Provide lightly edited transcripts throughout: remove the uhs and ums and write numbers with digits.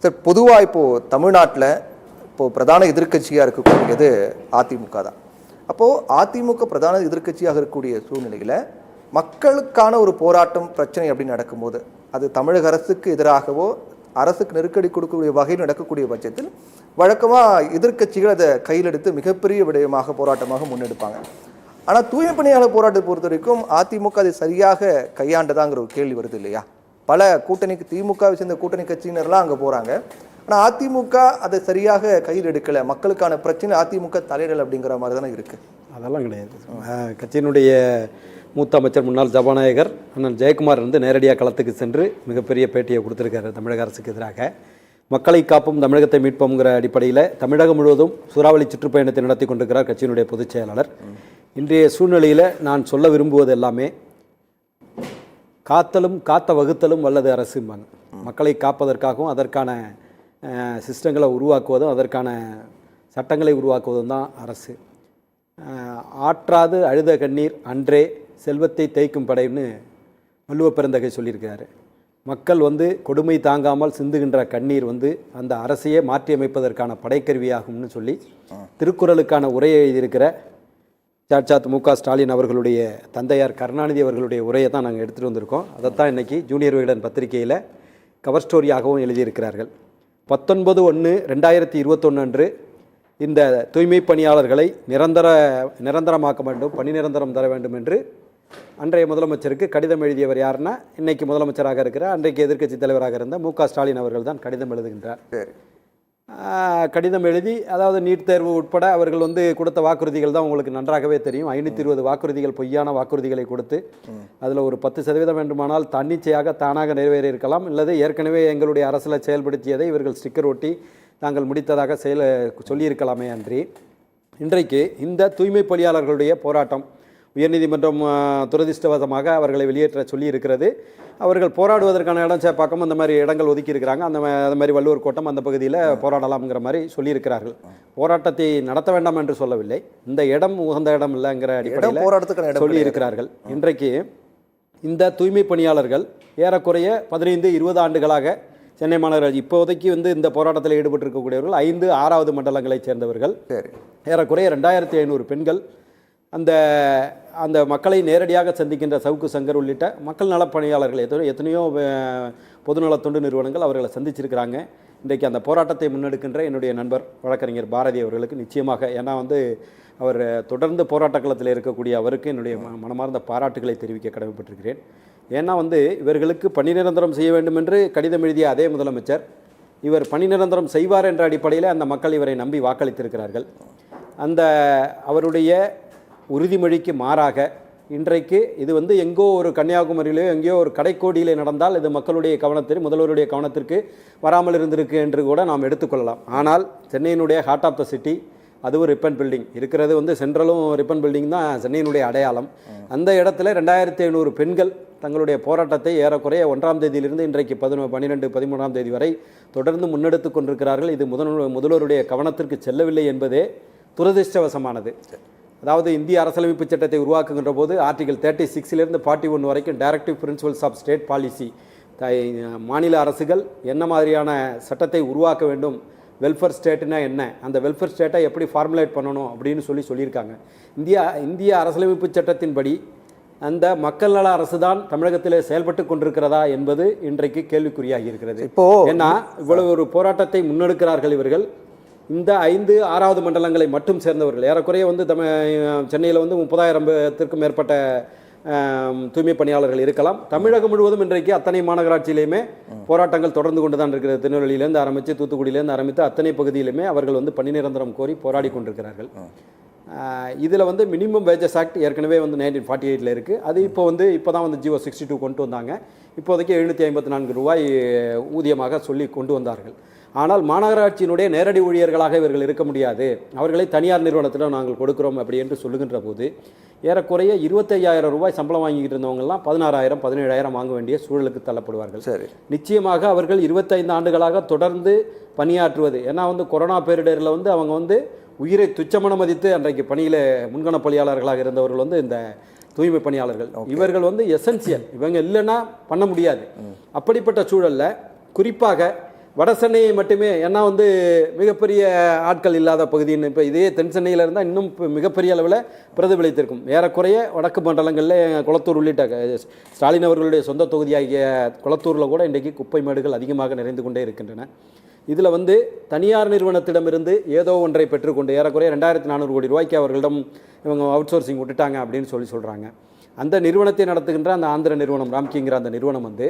Sir, பொதுவாக இப்போது தமிழ்நாட்டில் இப்போது பிரதான எதிர்க்கட்சியாக இருக்கக்கூடியது அதிமுக தான். அப்போது அதிமுக பிரதான எதிர்க்கட்சியாக இருக்கக்கூடிய சூழ்நிலையில் மக்களுக்கான ஒரு போராட்டம் பிரச்சனை அப்படின்னு நடக்கும்போது அது தமிழக அரசுக்கு எதிராகவோ அரசுக்கு நெருக்கடி கொடுக்கக்கூடிய வகையில் நடக்கக்கூடிய பட்சத்தில் வழக்கமாக எதிர்க்கட்சிகள் அதை கையில் எடுத்து மிகப்பெரிய விடயமாக போராட்டமாக முன்னெடுப்பாங்க. ஆனால் தூய்மை பணியாளர் போராட்டத்தை பொறுத்த வரைக்கும் அதிமுக அதை சரியாக கையாண்டதாங்கிற ஒரு கேள்வி வருது இல்லையா? பல கூட்டணிக்கு திமுகவை சேர்ந்த கூட்டணி கட்சியினர்லாம் அங்கே போகிறாங்க. ஆனால் அதிமுக அதை சரியாக கையில் எடுக்கலை, மக்களுக்கான பிரச்சனை அதிமுக தலையிடல் அப்படிங்கிற மாதிரி தானே இருக்குது. அதெல்லாம் கிடையாது. கட்சியினுடைய மூத்த அமைச்சர் முன்னாள் சபாநாயகர் அண்ணன் ஜெயக்குமார் வந்து நேரடியாக களத்துக்கு சென்று மிகப்பெரிய பேட்டியை கொடுத்துருக்காரு தமிழக அரசுக்கு எதிராக. மக்களை காப்பும் தமிழகத்தை மீட்போங்கிற அடிப்படையில் தமிழகம் முழுவதும் சூறாவளி சுற்றுப்பயணத்தை நடத்தி கொண்டிருக்கிறார் கட்சியினுடைய பொதுச் செயலாளர். இன்றைய சூழ்நிலையில் நான் சொல்ல விரும்புவது எல்லாமே காத்தலும் காத்த வகுத்தலும் வல்லது அரசும்பாங்க. மக்களை காப்பதற்காகவும் அதற்கான சிஸ்டங்களை உருவாக்குவதும் அதற்கான சட்டங்களை உருவாக்குவதும் தான் அரசு. ஆற்றாது அழுத கண்ணீர் அன்றே செல்வத்தை தேய்க்கும் படைன்னு வள்ளுவ பெருந்தகை சொல்லியிருக்கிறாரு. மக்கள் வந்து கொடுமை தாங்காமல் சிந்துகின்ற கண்ணீர் வந்து அந்த அரசையே மாற்றியமைப்பதற்கான படைக்கருவியாகும்னு சொல்லி திருக்குறளுக்கான உரையை எழுதியிருக்கிற சாட்சாத் மு.க. ஸ்டாலின் அவர்களுடைய தந்தையார் கருணாநிதி அவர்களுடைய உரையை தான் நாங்கள் எடுத்துகிட்டு வந்திருக்கோம். அதைத்தான் இன்றைக்கி ஜூனியர் விகடன் பத்திரிகையில் கவர் ஸ்டோரியாகவும் எழுதியிருக்கிறார்கள். 19/1/2021 அன்று இந்த தூய்மை பணியாளர்களை நிரந்தரமாக்க வேண்டும், பணி நிரந்தரம் தர வேண்டும் என்று அன்றைய முதலமைச்சருக்கு கடிதம் எழுதியவர் யாருன்னா இன்றைக்கி முதலமைச்சராக இருக்கிற அன்றைக்கு எதிர்க்கட்சி தலைவராக இருந்த மு.க. ஸ்டாலின் அவர்கள் தான் கடிதம் எழுதுகின்றார். கடிதம் எழுதி, அதாவது நீட் தேர்வு உட்பட அவர்கள் வந்து கொடுத்த வாக்குறுதிகள் தான் உங்களுக்கு நன்றாகவே தெரியும். 520 வாக்குறுதிகள், பொய்யான வாக்குறுதிகளை கொடுத்து அதில் ஒரு 10% வேண்டுமானால் தன்னிச்சையாக தானாக நிறைவேறி இருக்கலாம், அல்லது ஏற்கனவே எங்களுடைய அரசில் செயல்படுத்தியதை இவர்கள் ஸ்டிக்கர் ஒட்டி தாங்கள் முடித்ததாக சொல்லியிருக்கலாமே அன்றி இன்றைக்கு இந்த தூய்மை பணியாளர்களுடைய போராட்டம் உயர்நீதிமன்றம் துரதிர்ஷ்டவசமாக அவர்களை வெளியேற்ற சொல்லி இருக்கிறது. அவர்கள் போராடுவதற்கான இடம் சேப்பாக்கம் அந்த மாதிரி இடங்கள் ஒதுக்கி இருக்கிறாங்க. அந்த மாதிரி வள்ளுவர் கோட்டம் அந்த பகுதியில் போராடலாம்ங்கிற மாதிரி சொல்லியிருக்கிறார்கள். போராட்டத்தை நடத்த வேண்டாம் என்று சொல்லவில்லை, இந்த இடம் உகந்த இடம் இல்லைங்கிற அடிப்படையில் போராட்டத்துக்கு சொல்லியிருக்கிறார்கள். இன்றைக்கு இந்த தூய்மை பணியாளர்கள் ஏறக்குறைய 15-20 ஆண்டுகளாக சென்னை மாநகராட்சி இப்போதைக்கு வந்து இந்த போராட்டத்தில் ஈடுபட்டிருக்கக்கூடியவர்கள் 5-6வது மண்டலங்களைச் சேர்ந்தவர்கள். ஏறக்குறைய 2500 பெண்கள் அந்த மக்களை நேரடியாக சந்திக்கின்ற சவுக்கு சங்கர் உள்ளிட்ட மக்கள் நலப்பணியாளர்கள் எத்தனையோ பொதுநல தொண்டு நிறுவனங்கள் அவர்களை சந்திச்சிருக்கிறாங்க. இன்றைக்கு அந்த போராட்டத்தை முன்னெடுக்கின்ற என்னுடைய நண்பர் வழக்கறிஞர் பாரதி அவர்களுக்கு நிச்சயமாக, ஏன்னா வந்து அவர் தொடர்ந்து போராட்ட களத்தில் இருக்கக்கூடிய அவருக்கு என்னுடைய மனமார்ந்த பாராட்டுகளை தெரிவிக்க கடமைப்பட்டிருக்கிறேன். ஏன்னா வந்து இவர்களுக்கு பணி நிரந்தரம் செய்ய வேண்டும் என்று கடிதம் எழுதிய அதே முதலமைச்சர் இவர் பணி நிரந்தரம் செய்வார் என்ற அடிப்படையில் அந்த மக்கள் இவரை நம்பி வாக்களித்திருக்கிறார்கள். அந்த அவருடைய உறுதிமொழிக்கு மாறாக இன்றைக்கு இது வந்து எங்கோ ஒரு கன்னியாகுமரியிலோ எங்கேயோ ஒரு கடைக்கோடியிலே நடந்தால் இது மக்களுடைய கவனத்திற்கு, முதல்வருடைய கவனத்திற்கு வராமல் இருந்திருக்கு என்று கூட நாம் எடுத்துக்கொள்ளலாம். ஆனால் சென்னையினுடைய ஹார்ட் ஆஃப் த சிட்டி, அதுவும் ரிப்பன் பில்டிங் இருக்கிறது வந்து சென்ட்ரலும் ரிப்பன் பில்டிங் தான் சென்னையினுடைய அடையாளம். அந்த இடத்துல 2500 பெண்கள் தங்களுடைய போராட்டத்தை ஏறக்குறைய 1ஆம் தேதியிலிருந்து இன்றைக்கு 12-13ஆம் தேதி வரை தொடர்ந்து முன்னெடுத்து கொண்டிருக்கிறார்கள். இது முதல்வருடைய கவனத்திற்கு செல்லவில்லை என்பதே துரதிர்ஷ்டவசமானது. அதாவது இந்திய அரசியலமைப்பு சட்டத்தை உருவாக்குகின்ற போது ஆர்டிகல் 36 41 வரைக்கும் directive principles of state policy, மாநில அரசுகள் என்ன மாதிரியான சட்டத்தை உருவாக்க வேண்டும், வெல்ஃபேர் ஸ்டேட்னா என்ன, அந்த வெல்ஃபேர் ஸ்டேட்டை எப்படி ஃபார்முலேட் பண்ணணும் அப்படின்னு சொல்லியிருக்காங்க. இந்திய அரசியலமைப்பு சட்டத்தின்படி அந்த மக்கள் நல அரசு தான் தமிழகத்தில் செயல்பட்டு கொண்டிருக்கிறதா என்பது இன்றைக்கு கேள்விக்குறியாகி இருக்கிறது. ஏன்னா இவ்வளவு ஒரு போராட்டத்தை முன்னெடுக்கிறார்கள் இவர்கள். இந்த 5-6வது மண்டலங்களை மட்டும் சேர்ந்தவர்கள் ஏறக்குறைய வந்து சென்னையில் வந்து 30,000த்திற்கும் மேற்பட்ட தூய்மை பணியாளர்கள் இருக்கலாம். தமிழகம் முழுவதும் இன்றைக்கு அத்தனை மாநகராட்சியிலையுமே போராட்டங்கள் தொடர்ந்து கொண்டு தான் இருக்கிறது. திருநெல்வேலியிலேருந்து ஆரம்பித்து தூத்துக்குடியிலேருந்து ஆரம்பித்து அத்தனை பகுதியிலுமே அவர்கள் வந்து பணி நிரந்தரம் கோரி போராடி கொண்டிருக்கிறார்கள். இதில் வந்து மினிமம் வேஜஸ் ஆக்ட் ஏற்கனவே வந்து 1948 இருக்குது. அது இப்போ தான் வந்து ஜிஓ 62 கொண்டு வந்தாங்க. இப்போதைக்கு 754 ரூபாய் ஊதியமாக சொல்லி கொண்டு வந்தார்கள். ஆனால் மாநகராட்சியினுடைய நேரடி ஊழியர்களாக இவர்கள் இருக்க முடியாது, அவர்களை தனியார் நிறுவனத்தில் நாங்கள் கொடுக்குறோம் அப்படி என்று சொல்லுகின்ற போது ஏறக்குறைய 25,000 ரூபாய் சம்பளம் வாங்கிட்டு இருந்தவங்கலாம் 16,000 17,000 வாங்க வேண்டிய சூழலுக்கு தள்ளப்படுவார்கள். சரி, நிச்சயமாக அவர்கள் 25 ஆண்டுகளாக தொடர்ந்து பணியாற்றுவது, ஏன்னா வந்து கொரோனா பேரிடரில் வந்து அவங்க வந்து உயிரை துச்சமன மதித்து அன்றைக்கு பணியில் முன்கண பணியாளர்களாக இருந்தவர்கள் வந்து இந்த தூய்மை பணியாளர்கள். இவர்கள் வந்து எசென்சியல், இவங்க இல்லைன்னா பண்ண முடியாது. அப்படிப்பட்ட சூழலில் குறிப்பாக வட சென்னையை மட்டுமே, ஏன்னா வந்து மிகப்பெரிய ஆட்கள் இல்லாத பகுதின்னு, இப்போ இதே தென் சென்னையில் இருந்தால் இன்னும் மிகப்பெரிய அளவில் பிரதிபலித்திருக்கும். ஏறக்குறைய வடக்கு மண்டலங்களில் குளத்தூர் உள்ளிட்ட ஸ்டாலின் அவர்களுடைய சொந்த தொகுதியாகிய குளத்தூரில் கூட இன்றைக்கு குப்பை மேடுகள் அதிகமாக நிறைந்து கொண்டே இருக்கின்றன. இதில் வந்து தனியார் நிறுவனத்திடமிருந்து ஏதோ ஒன்றை பெற்றுக்கொண்டு ஏறக்குறைய 2400 கோடி ரூபாய்க்கு அவர்களிடம் இவங்க அவுட் சோர்சிங் விட்டுட்டாங்க அப்படின்னு சொல்கிறாங்க. அந்த நிறுவனத்தை நடத்துகின்ற அந்த ஆந்திர நிறுவனம் ராம்கிங்கிற அந்த நிறுவனம் வந்து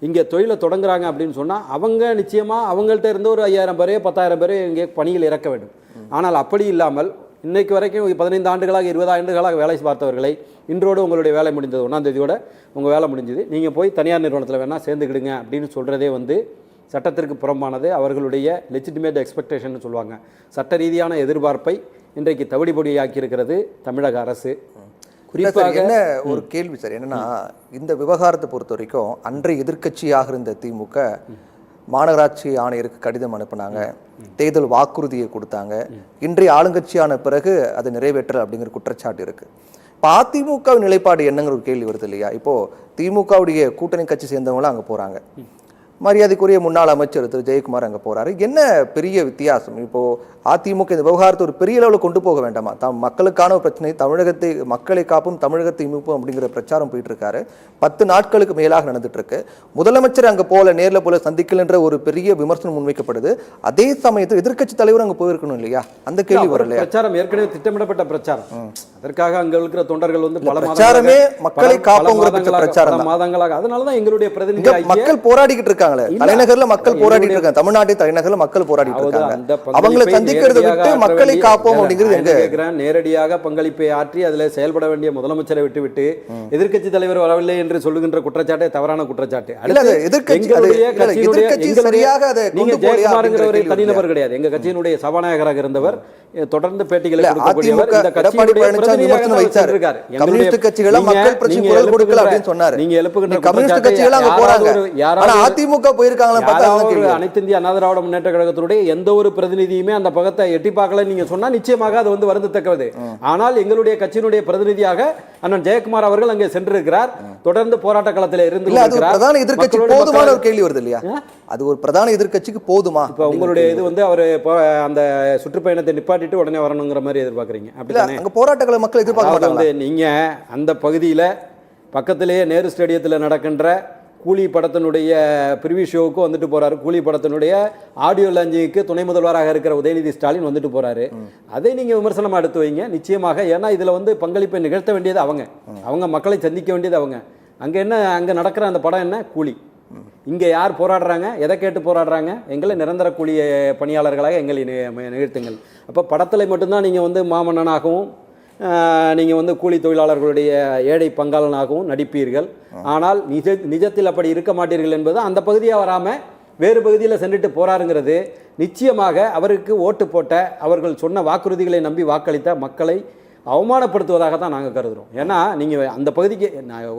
இங்கே தொழிலை தொடங்குறாங்க அப்படின்னு சொன்னால் அவங்க நிச்சயமாக அவங்கள்ட்ட இருந்து ஒரு 5000 பேர் 10,000 பேர் இங்கே பணியில் இறக்க வேண்டும். ஆனால் அப்படி இல்லாமல் இன்றைக்கு வரைக்கும் 15 ஆண்டுகளாக 20 ஆண்டுகளாக வேலை பார்த்தவர்களை இன்றோடு உங்களுடைய வேலை முடிந்தது, 1ஆம் தேதியோட உங்கள் வேலை முடிஞ்சது, நீங்கள் போய் தனியார் நிறுவனத்தில் வேணால் சேர்ந்துக்கிடுங்க அப்படின்னு சொல்கிறதே வந்து சட்டத்திற்கு புறம்பானது. அவர்களுடைய லெஜிட்டிமேட் எக்ஸ்பெக்டேஷன் சொல்லுவாங்க, சட்ட ரீதியான எதிர்பார்ப்பை இன்றைக்கு தவிடுபொடியாக்கி இருக்கிறது தமிழக அரசு. குறிப்பாக என்ன ஒரு கேள்வி சார், என்னன்னா இந்த விவகாரத்தை பொறுத்த வரைக்கும் அன்றைய எதிர்க்கட்சியாக இருந்த திமுக மாநகராட்சி ஆணையருக்கு கடிதம் அனுப்புனாங்க, தேர்தல் வாக்குறுதியை கொடுத்தாங்க, இன்றைய ஆளுங்கட்சியான பிறகு அதை நிறைவேற்றல் அப்படிங்கிற குற்றச்சாட்டு இருக்கு. இப்போ அதிமுக நிலைப்பாடு என்னங்கிற ஒரு கேள்வி வருது இல்லையா? இப்போ திமுகவுடைய கூட்டணி கட்சி சேர்ந்தவங்களும் அங்கே போறாங்க, மரியாதைக்குரிய முன்னாள் அமைச்சர் திரு ஜெயக்குமார் அங்கே போறாரு. என்ன பெரிய வித்தியாசம்? இப்போ அதிமுக இந்த விவகாரத்தை ஒரு பெரிய அளவில் கொண்டு போக வேண்டாமா? மக்களுக்கான ஒரு பிரச்சனை, தமிழகத்தை மக்களை காப்பும் தமிழகத்தை மீட்போம் அப்படிங்கிற பிரச்சாரம் போயிட்டு இருக்காரு. 10 நாட்களுக்கு மேலாக நடந்துட்டு இருக்கு. முதலமைச்சர் அங்கே போல நேரில் போல சந்திக்கலன்ற ஒரு பெரிய விமர்சனம் முன்வைக்கப்படுது. அதே சமயத்தில் எதிர்க்கட்சி தலைவர் அங்கே போயிருக்கணும் இல்லையா? அந்த கேள்வி வரல. பிரச்சாரம் ஏற்கனவே திட்டமிடப்பட்ட பிரச்சாரம். அதற்காக அங்கே இருக்கிற தொண்டர்கள் வந்து பல பிரச்சாரமே மக்களை காப்போங்கிற பிரச்சாரம் மாதங்களாக, அதனாலதான் எங்களுடைய பிரதிநிதி மக்கள் போராடிக்கிட்டு இருக்காங்க. தலைநகர்ல மக்கள் போராடிட்டு இருக்காங்க, தமிழ்நாட்டின் தலைநகர்ல மக்கள் போராடிட்டு இருக்காங்க. அவங்களை சந்திக்கிறதை விட்டு மக்களை காப்போம் அப்படிங்கிறது எங்க? நேரடியாக பங்களிப்பை ஆற்றி அதுல செயல்பட வேண்டிய முதலமைச்சரை விட்டுவிட்டு எதிர்க்கட்சி தலைவர் வரவில்லை என்று சொல்லுகின்ற குற்றச்சாட்டே தவறான குற்றச்சாட்டு. ஜெயக்குமார்ங்கிறவரை தனிநபர் கிடையாது, எங்க கட்சியினுடைய சபாநாயகராக இருந்தவர், தொடர்ந்து பேட்டிகளை கொடுக்கக்கூடியவர். இந்த நீங்க எழுப்புகின்ற அனைத்து இந்திய அண்ணா திராவிட முன்னேற்ற கழகத்தினுடைய எந்த ஒரு பிரதிநிதியுமே அந்த பக்கத்தை எட்டி பார்க்கல நீங்க சொன்னா நிச்சயமாக அது வந்து வருந்தத்தக்கது. ஆனால் எங்களுடைய கட்சியினுடைய பிரதிநிதியாக அண்ணன் ஜெயக்குமார் அவர்கள் அங்கே சென்றிருக்கிறார், தொடர்ந்து போராட்ட களத்தில் இருந்து பிரதான எதிர்க்கட்சி போதுமான ஒரு கேள்வி வருது இல்லையா? அது ஒரு பிரதான எதிர்க்கட்சிக்கு போதுமா? இப்ப உங்களுடைய இது வந்து அவர் அந்த சுற்றுப்பயணத்தை நிப்பாட்டிட்டு உடனே வரணுங்கிற மாதிரி எதிர்பார்க்குறீங்க. அப்படித்தானே? அங்க போராட்டங்களை மக்கள் எதிர்பார்க்க மாட்டாங்க. நீங்க அந்த பகுதியில பக்கத்திலேயே நேரு ஸ்டேடியத்தில் நடக்கின்ற கூலி படத்தினுடைய பிரிவி ஷோவுக்கு வந்துட்டு போறாரு. கூலி படத்தினுடைய ஆடியோ லான்ச்சிங்க்கு துணை முதல்வராக இருக்கிற உதயநிதி ஸ்டாலின் வந்துட்டு போறாரு. அதை நீங்க விமர்சனமா எடுத்து வைங்க நிச்சயமாக. ஏன்னா இதுல வந்து பங்களிப்பை நிகழ்த்த வேண்டியது அவங்க மக்களை சந்திக்க வேண்டியது அவங்க. அங்க என்ன அங்க நடக்கிற அந்த படம் என்ன? கூலி. இங்க யார் போராடுறாங்க? எதை கேட்டு போராடுறாங்க? எங்களை நிரந்தர கூலி பணியாளர்களாக எங்களை நிகழ்த்துங்கள். அப்போ படத்தில் மட்டும்தான் நீங்கள் வந்து மாமன்னனாகவும் நீங்கள் வந்து கூலி தொழிலாளர்களுடைய ஏழை பங்காளனாகவும் நடிப்பீர்கள். ஆனால் நிஜத்தில் அப்படி இருக்க மாட்டீர்கள் என்பது அந்த பகுதியாக வராமல் வேறு பகுதியில் சென்றுட்டு போறாருங்கிறது நிச்சயமாக அவருக்கு ஓட்டு போட்ட, அவர்கள் சொன்ன வாக்குறுதிகளை நம்பி வாக்களித்த மக்களை அவமானப்படுத்துவதாக தான் நாங்கள் கருதுகிறோம். ஏன்னா நீங்கள் அந்த பகுதிக்கு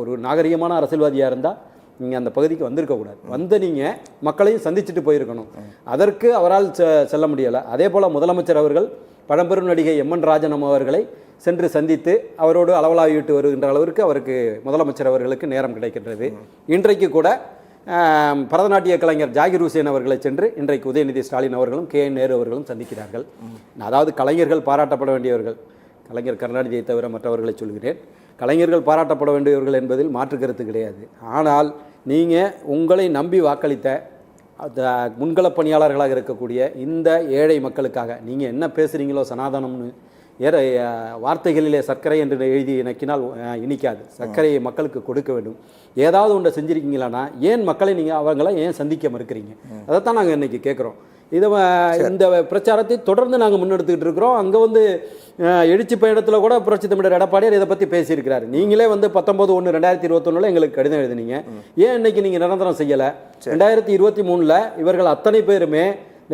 ஒரு நாகரிகமான அரசியல்வாதியாக இருந்தால் நீங்கள் அந்த பகுதிக்கு வந்திருக்கக்கூடாது. வந்து நீங்கள் மக்களையும் சந்திச்சுட்டு போயிருக்கணும். அதற்கு அவரால் செல்ல முடியலை. அதே போல் முதலமைச்சர் அவர்கள் பழம்பெரும் நடிகை எம்என் ராஜனம் அவர்களை சென்று சந்தித்து அவரோடு அளவலாவிட்டு வருகின்ற அளவிற்கு அவருக்கு முதலமைச்சர் அவர்களுக்கு நேரம் கிடைக்கின்றது. இன்றைக்கு கூட பரதநாட்டிய கலைஞர் ஜாகிர் ஹுசேன் அவர்களை சென்று இன்றைக்கு உதயநிதி ஸ்டாலின் அவர்களும் KN நேரு அவர்களும் சந்திக்கிறார்கள். அதாவது கலைஞர்கள் பாராட்டப்பட வேண்டியவர்கள், கலைஞர் கருணாநிதியை தவிர மற்றவர்களை சொல்கிறேன். கலைஞர்கள் பாராட்டப்பட வேண்டியவர்கள் என்பதில் மாற்று கருத்து கிடையாது. ஆனால் நீங்கள் உங்களை நம்பி வாக்களித்த முன்கள பணியாளர்களாக இருக்கக்கூடிய இந்த ஏழை மக்களுக்காக நீங்கள் என்ன பேசுகிறீங்களோ சனாதனம்னு வார்த்தைகளிலே சர்க்கரை என்று எழுதி இணக்கினால் இனிக்காது. சர்க்கரையை மக்களுக்கு கொடுக்க வேண்டும். ஏதாவது ஒன்றை செஞ்சுருக்கீங்களான்னா ஏன் மக்களை நீங்கள் அவங்கள ஏன் சந்திக்க மறுக்கிறீங்க? அதைத்தான் நாங்கள் இன்றைக்கி கேட்குறோம். இந்த பிரச்சாரத்தை தொடர்ந்து நாங்கள் முன்னெடுத்துக்கிட்டு இருக்கிறோம். அங்கே வந்து எழுச்சி பயணத்தில் கூட புரட்சி தமிழர் எடப்பாடியார் இதை பற்றி பேசியிருக்கிறார். நீங்களே வந்து 19/1/2021 எங்களுக்கு கடிதம் எழுதினீங்க. ஏன் இன்னைக்கு நீங்கள் நிரந்தரம் செய்யலை? 2023 இவர்கள் அத்தனை பேருமே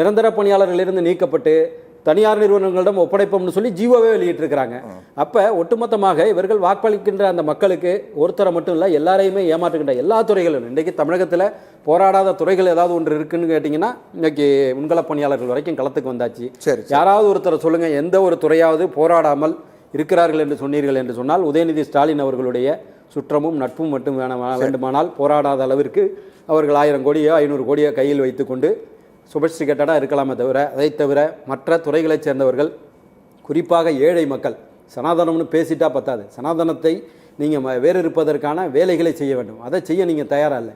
நிரந்தர பணியாளர்களிலிருந்து நீக்கப்பட்டு தனியார் நிறுவனங்களிடம் ஒப்படைப்போம்னு சொல்லி ஜீவோவே வெளியிட்டிருக்கிறாங்க. அப்போ ஒட்டுமொத்தமாக இவர்கள் வாக்களிக்கின்ற அந்த மக்களுக்கு ஒருத்தரை மட்டும் இல்லை, எல்லாரையுமே ஏமாற்றுகின்ற எல்லா துறைகளும். இன்றைக்கு தமிழகத்தில் போராடாத துறைகள் ஏதாவது ஒன்று இருக்குன்னு கேட்டிங்கன்னா இன்னைக்கு முன்கள பணியாளர்கள் வரைக்கும் களத்துக்கு வந்தாச்சு. யாராவது ஒருத்தரை சொல்லுங்கள், எந்த ஒரு துறையாவது போராடாமல் இருக்கிறார்கள் என்று சொன்னீர்கள் என்று சொன்னால் உதயநிதி ஸ்டாலின் அவர்களுடைய சுற்றமும் நட்பும் மட்டும் வேண்டுமானால் போராடாத அளவிற்கு அவர்கள் 1000 கோடியோ 500 கோடியோ கையில் வைத்துக்கொண்டு சொபிஸ்டிகேட்டடாக இருக்கலாமே தவிர அதை தவிர மற்ற துறைகளைச் சேர்ந்தவர்கள் குறிப்பாக ஏழை மக்கள் சனாதனம்னு பேசிட்டா பத்தாது, சனாதனத்தை நீங்கள் வேறு இருப்பதற்கான வேலைகளை செய்ய வேண்டும். அதை செய்ய நீங்கள் தயாராக இல்லை.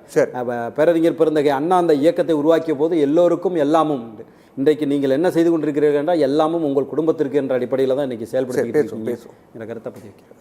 பேரறிஞர் பெருந்தகை அண்ணா அந்த இயக்கத்தை உருவாக்கிய போது எல்லோருக்கும் எல்லாமும் உண்டு. இன்றைக்கு நீங்கள் என்ன செய்து கொண்டிருக்கிறீர்கள் என்றால் எல்லாமும் உங்கள் குடும்பத்திற்கு என்ற அடிப்படையில் தான் இன்றைக்கி செயல்படுத்திட்டு இருக்கீங்க. என்ற கருத்தை பற்றி வைக்கிறேன்.